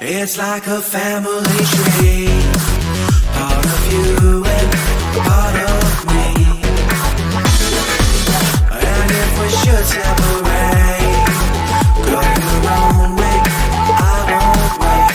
It's like a family tree, part of you and part of me. And if we should separate, go your own way, I won't wait.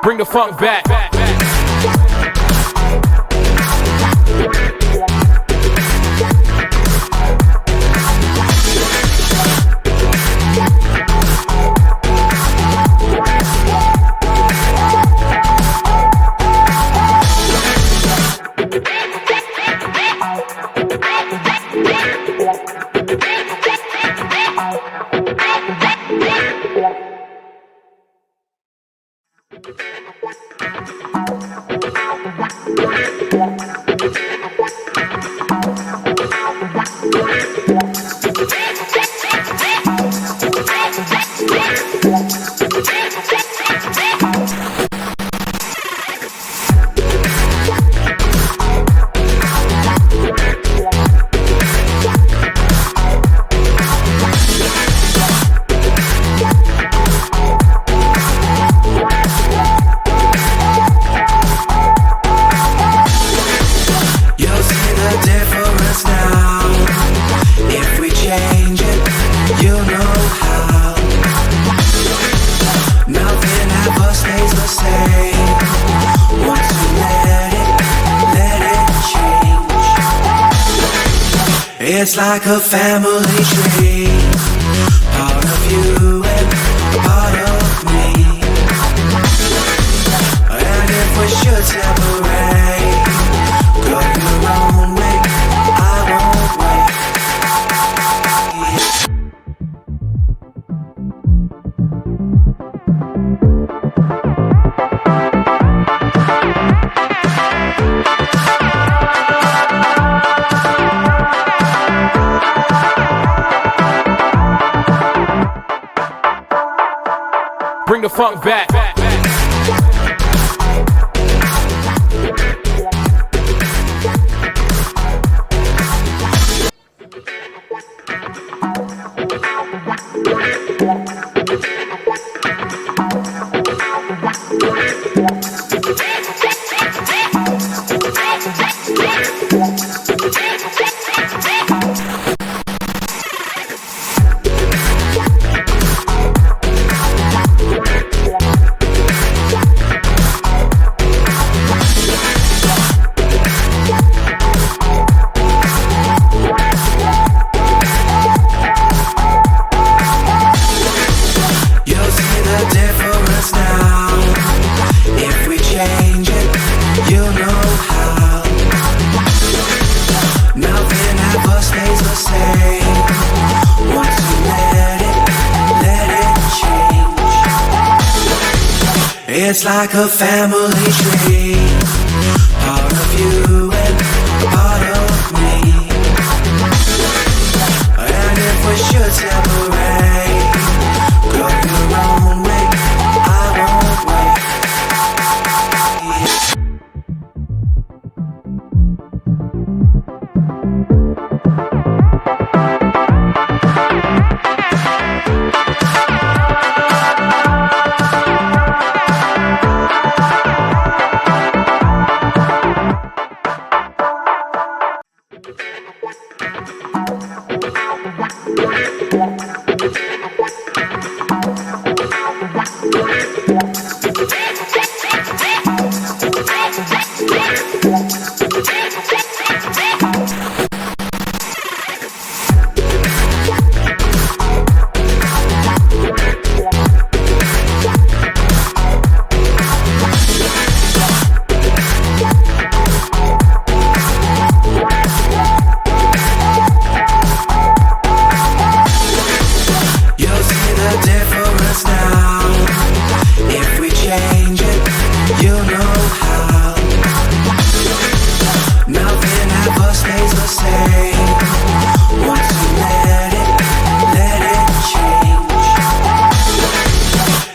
Bring the funk back. It's like a family tree, part of you and part of me. And if we should separate, go your own way, I won't wait. Bring the funk back. It's like a family tree.